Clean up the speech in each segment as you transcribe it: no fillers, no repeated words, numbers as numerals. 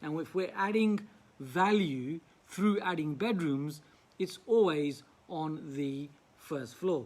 And if we're adding value through adding bedrooms, it's always on the first floor.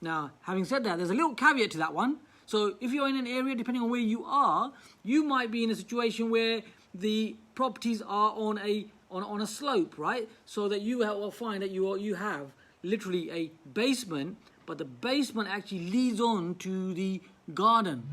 Now, having said that, there's a little caveat to that one. So if you're in an area, depending on where you are, you might be in a situation where the properties are on a slope, right? So that you will find that you have literally a basement, but the basement actually leads on to the garden.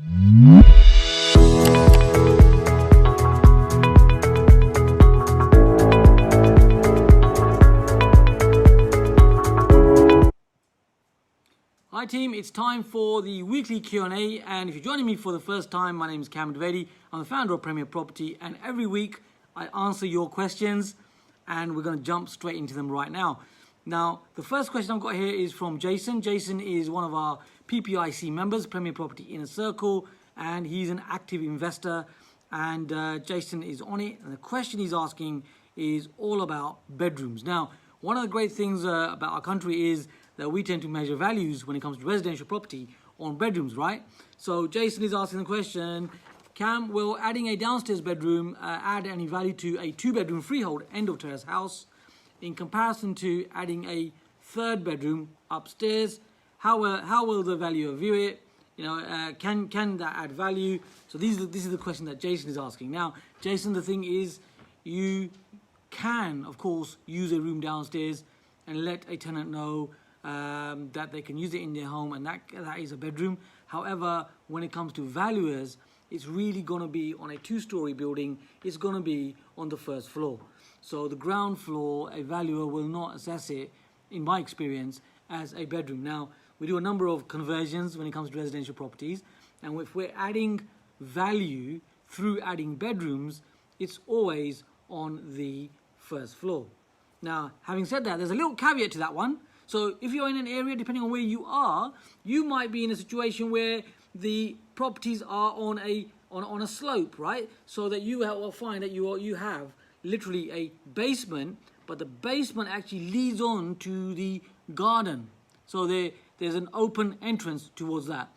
Hi team, it's time for the weekly Q&A, and if you're joining me for the first time, my name is Cam Dwivedi. I'm the founder of Premier Property, and every week I answer your questions, and we're going to jump straight into them right now. Now, the first question I've got here is from Jason. Jason is one of our PPIC members, Premier Property Inner Circle, and he's an active investor, and Jason is on it, and the question he's asking is all about bedrooms. Now, one of the great things about our country is that we tend to measure values when it comes to residential property on bedrooms, right? So Jason is asking the question, Cam, will adding a downstairs bedroom add any value to a 2-bedroom freehold end of terrace house in comparison to adding a 3rd bedroom upstairs? How will the valuer view it? Can that add value? So this is the question that Jason is asking. Now, Jason, the thing is, you can, of course, use a room downstairs and let a tenant know that they can use it in their home, and that is a bedroom. However, when it comes to valuers, it's really going to be on a 2-story building. It's going to be on the first floor. So the ground floor, a valuer will not assess it, in my experience, as a bedroom. Now, we do a number of conversions when it comes to residential properties, and if we're adding value through adding bedrooms, it's always on the first floor. Now, having said that, there's a little caveat to that one. So if you're in an area, depending on where you are, you might be in a situation where the properties are on a slope, right? So that you will find that you have literally a basement, but the basement actually leads on to the garden. So there's an open entrance towards that.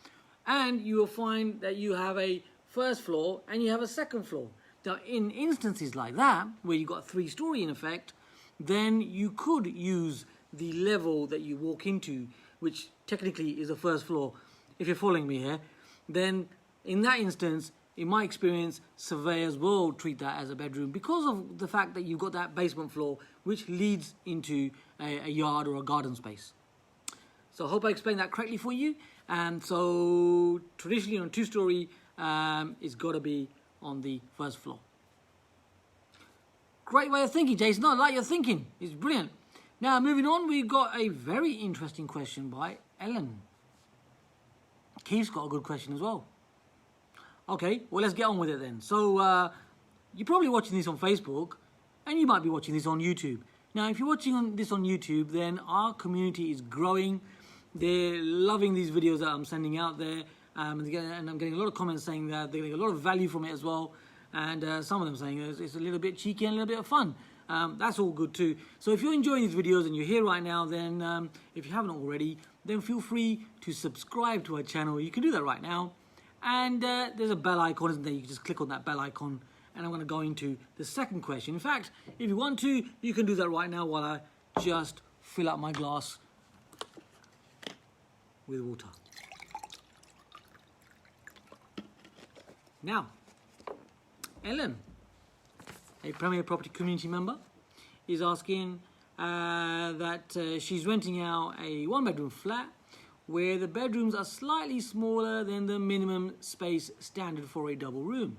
And you will find that you have a first floor and you have a second floor. Now, in instances like that, where you've got a 3-story in effect, then you could use the level that you walk into, which technically is the first floor, if you're following me here. Then in that instance, in my experience, surveyors will treat that as a bedroom because of the fact that you've got that basement floor which leads into a yard or a garden space. So I hope I explained that correctly for you. And so traditionally on a 2-story, it's got to be on the first floor. Great way of thinking, Jason. I like your thinking. It's brilliant. Now, moving on, we've got a very interesting question by Ellen. Keith's got a good question as well. Okay, well, let's get on with it then. So, you're probably watching this on Facebook, and you might be watching this on YouTube. Now, if you're watching this on YouTube, then our community is growing. They're loving these videos that I'm sending out there. And I'm getting a lot of comments saying that they're getting a lot of value from it as well. And some of them saying it's a little bit cheeky and a little bit of fun. That's all good too. So if you're enjoying these videos and you're here right now, then if you haven't already, then feel free to subscribe to our channel. You can do that right now. And there's a bell icon, isn't there? You can just click on that bell icon. And I'm going to go into the second question. In fact, if you want to, you can do that right now while I just fill up my glass with water. Now, Ellen, a Premier Property community member, is asking that she's renting out a 1-bedroom flat where the bedrooms are slightly smaller than the minimum space standard for a double room.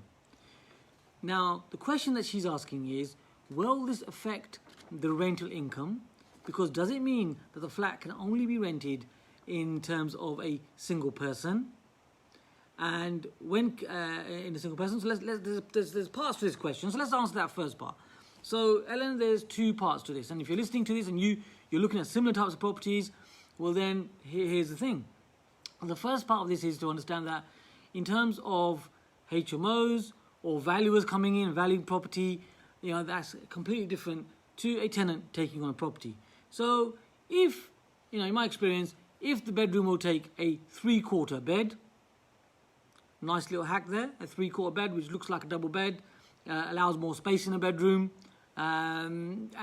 Now, the question that she's asking is, will this affect the rental income? Because does it mean that the flat can only be rented in terms of a single person? And when in a single person, so there's parts to this question. So let's answer that first part. So Ellen, there's 2 parts to this. And if you're listening to this and you're looking at similar types of properties, well then here's the thing. The first part of this is to understand that in terms of HMOs or valuers coming in, valuing property, that's completely different to a tenant taking on a property. So if, in my experience, if the bedroom will take a 3/4 bed, nice little hack there, a 3/4 bed which looks like a double bed, allows more space in a bedroom, and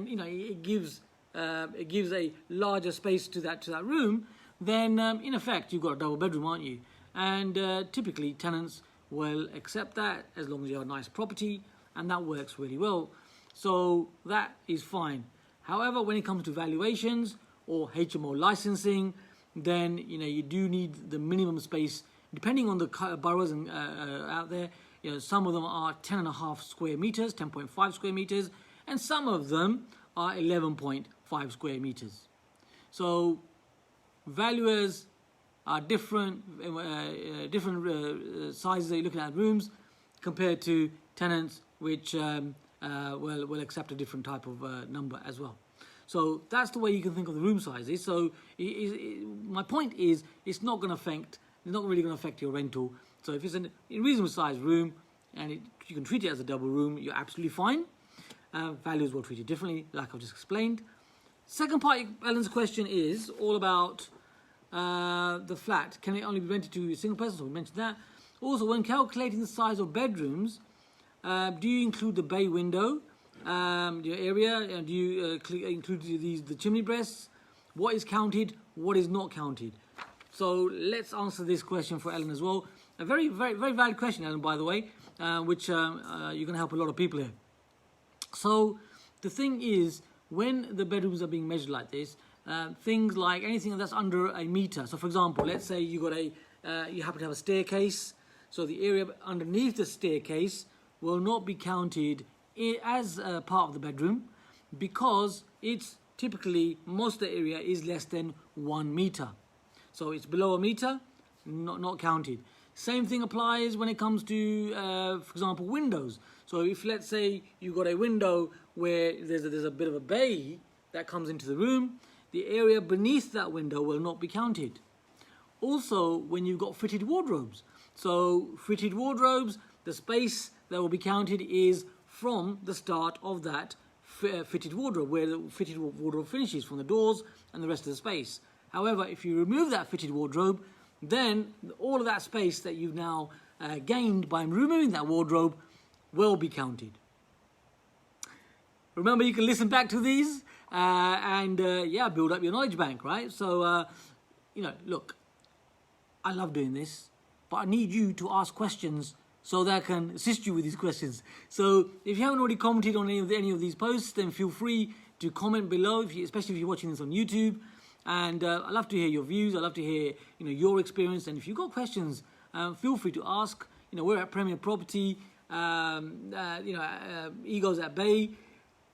you know it gives a larger space to that room, then in effect you've got a double bedroom, aren't you? And typically tenants will accept that as long as you have a nice property, and that works really well. So that is fine. However, when it comes to valuations or HMO licensing, then you know you do need the minimum space depending on the boroughs and out there. You know, some of them are 10.5 square meters, 10.5 square meters, and some of them are 11.5 square meters. So valuers are different sizes that you're looking at rooms compared to tenants which will accept a different type of number as well. So that's the way you can think of the room sizes. So my point is, it's not going to affect, it's not really going to affect your rental. So if it's a reasonable sized room and you can treat it as a double room, you're absolutely fine. Values will treat it differently, like I've just explained. Second part of Ellen's question is all about the flat. Can it only be rented to a single person? So we mentioned that. Also, when calculating the size of bedrooms, do you include the bay window, your area, and do you include the chimney breasts? What is counted? What is not counted? So let's answer this question for Ellen as well. A very, very, very valid question, Ellen, by the way, which you're going to help a lot of people here. So the thing is, when the bedrooms are being measured like this, things like anything that's under a meter. So for example, let's say you happen to have a staircase. So the area underneath the staircase will not be counted as part of the bedroom because it's typically, most of the area is less than 1 meter. So it's below a meter, not counted. Same thing applies when it comes to, for example, windows. So if let's say you've got a window where there's a bit of a bay that comes into the room, the area beneath that window will not be counted. Also, when you've got fitted wardrobes. So fitted wardrobes, the space that will be counted is from the start of that fitted wardrobe, where the fitted wardrobe finishes, from the doors and the rest of the space. However, if you remove that fitted wardrobe, then all of that space that you've now gained by removing that wardrobe will be counted. Remember, you can listen back to these and build up your knowledge bank, right? So, look, I love doing this, but I need you to ask questions so that I can assist you with these questions. So if you haven't already commented on any of these posts, then feel free to comment below, especially if you're watching this on YouTube. And I'd love to hear your views. I'd love to hear your experience. And if you've got questions, feel free to ask. We're at Premier Property, Egos at Bay.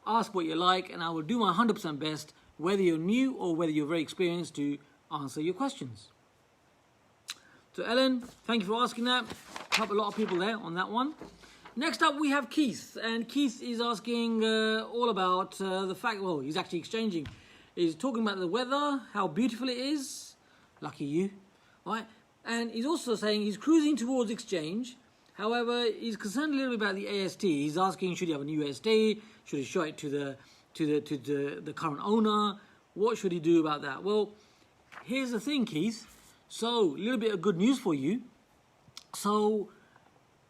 Ask what you like, and I will do my 100% best, whether you're new or whether you're very experienced, to answer your questions. So Ellen, thank you for asking that. Help a lot of people there on that one. Next up, we have Keith, and Keith is asking all about the fact. Well, he's actually exchanging. He's talking about the weather, how beautiful it is. Lucky you, right? And he's also saying he's cruising towards exchange. However, he's concerned a little bit about the AST. He's asking, should he have a new AST? Should he show it to the current owner? What should he do about that? Well, here's the thing, Keith. So, a little bit of good news for you. So,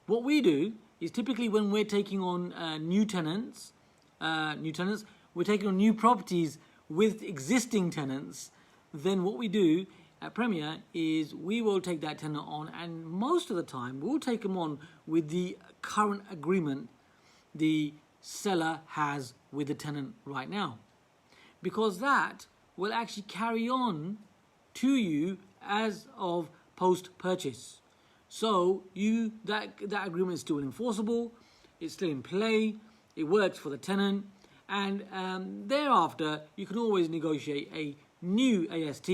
what we do is typically when we're taking on new tenants, we're taking on new properties with existing tenants, then what we do at Premier is we will take that tenant on, and most of the time we'll take them on with the current agreement the seller has with the tenant right now, because that will actually carry on to you as of post-purchase. So that agreement is still enforceable, it's still in play, it works for the tenant, and thereafter you can always negotiate a new AST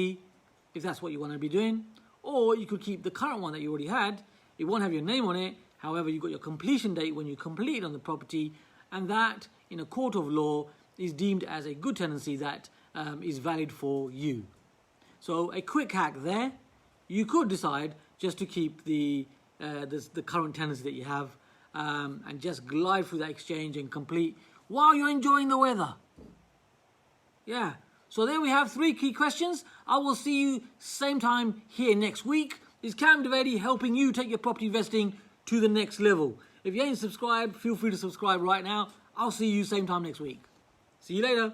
if that's what you want to be doing, or you could keep the current one that you already had. It won't have your name on it, however you've got your completion date when you complete on the property, and that in a court of law is deemed as a good tenancy that is valid for you. So a quick hack there, you could decide just to keep the current tenancy that you have and just glide through that exchange and complete while you're enjoying the weather. Yeah, so there we have 3 key questions. I will see you same time here next week. It's Cam Dwivedi helping you take your property investing to the next level. If you ain't subscribed, feel free to subscribe right now. I'll see you same time next week. See you later.